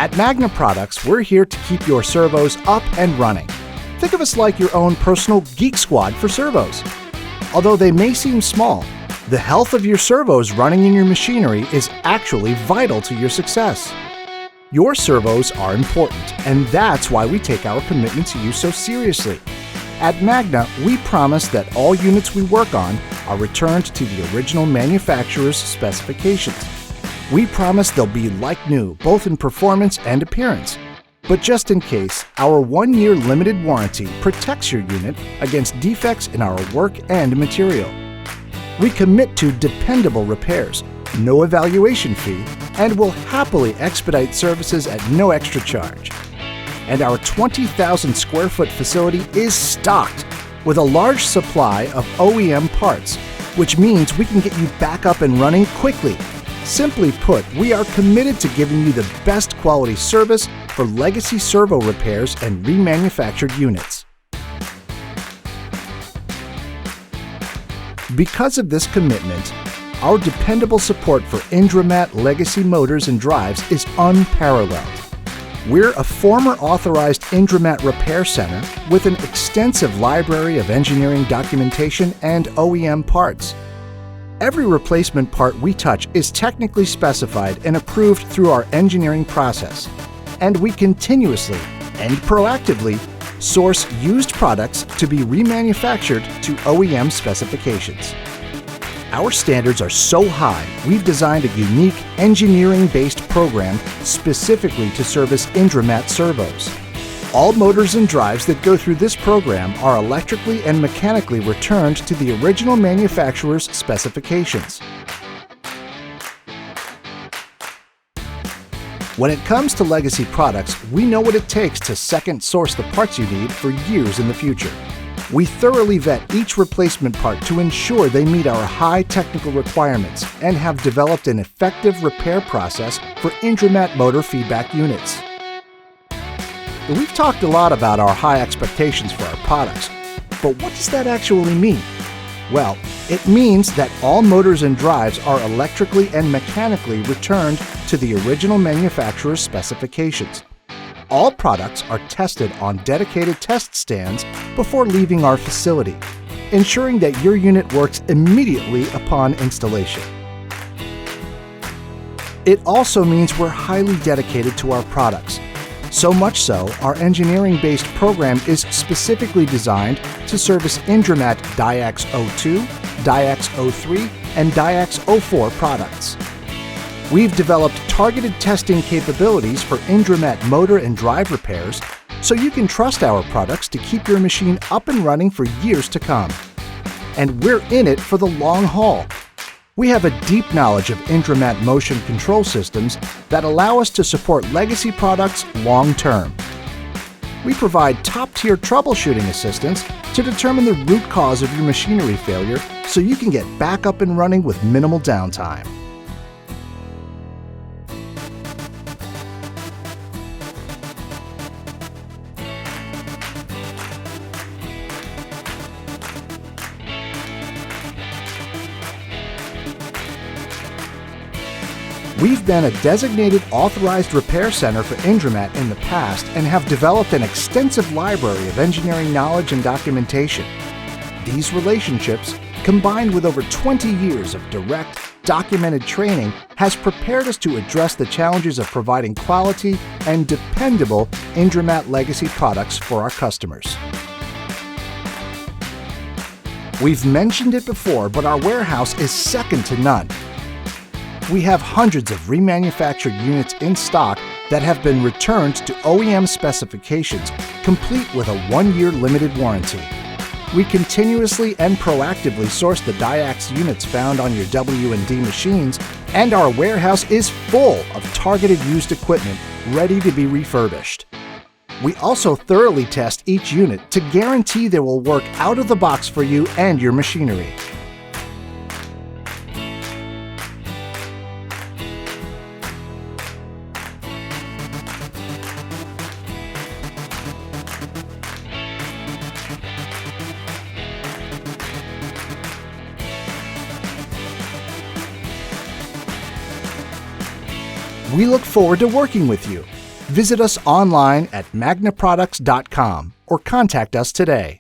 At Magna Products, we're here to keep your servos up and running. Think of us like your own personal Geek Squad for servos. Although they may seem small, the health of your servos running in your machinery is actually vital to your success. Your servos are important, and that's why we take our commitment to you so seriously. At Magna, we promise that all units we work on are returned to the original manufacturer's specifications. We promise they'll be like new, both in performance and appearance. But just in case, our 1-year limited warranty protects your unit against defects in our work and material. We commit to dependable repairs, no evaluation fee, and will happily expedite services at no extra charge. And our 20,000 square foot facility is stocked with a large supply of OEM parts, which means we can get you back up and running quickly. Simply put, we are committed to giving you the best quality service for legacy servo repairs and remanufactured units. Because of this commitment, our dependable support for Indramat legacy motors and drives is unparalleled. We're a former authorized Indramat repair center with an extensive library of engineering documentation and OEM parts. Every replacement part we touch is technically specified and approved through our engineering process, and we continuously and proactively source used products to be remanufactured to OEM specifications. Our standards are so high, we've designed a unique engineering-based program specifically to service Indramat servos. All motors and drives that go through this program are electrically and mechanically returned to the original manufacturer's specifications. When it comes to legacy products, we know what it takes to second source the parts you need for years in the future. We thoroughly vet each replacement part to ensure they meet our high technical requirements and have developed an effective repair process for Indramat motor feedback units. We've talked a lot about our high expectations for our products, but what does that actually mean? Well, it means that all motors and drives are electrically and mechanically returned to the original manufacturer's specifications. All products are tested on dedicated test stands before leaving our facility, ensuring that your unit works immediately upon installation. It also means we're highly dedicated to our products. So much so, our engineering-based program is specifically designed to service Indramat Diax 02, Diax 03, and Diax 04 products. We've developed targeted testing capabilities for Indramat motor and drive repairs, so you can trust our products to keep your machine up and running for years to come. And we're in it for the long haul. We have a deep knowledge of Indramat motion control systems that allow us to support legacy products long-term. We provide top-tier troubleshooting assistance to determine the root cause of your machinery failure so you can get back up and running with minimal downtime. We've been a designated authorized repair center for Indramat in the past and have developed an extensive library of engineering knowledge and documentation. These relationships, combined with over 20 years of direct, documented training, has prepared us to address the challenges of providing quality and dependable Indramat legacy products for our customers. We've mentioned it before, but our warehouse is second to none. We have hundreds of remanufactured units in stock that have been returned to OEM specifications, complete with a 1-year limited warranty. We continuously and proactively source the Diax units found on your W&D machines, and our warehouse is full of targeted used equipment ready to be refurbished. We also thoroughly test each unit to guarantee they will work out of the box for you and your machinery. We look forward to working with you. Visit us online at magnaproducts.com or contact us today.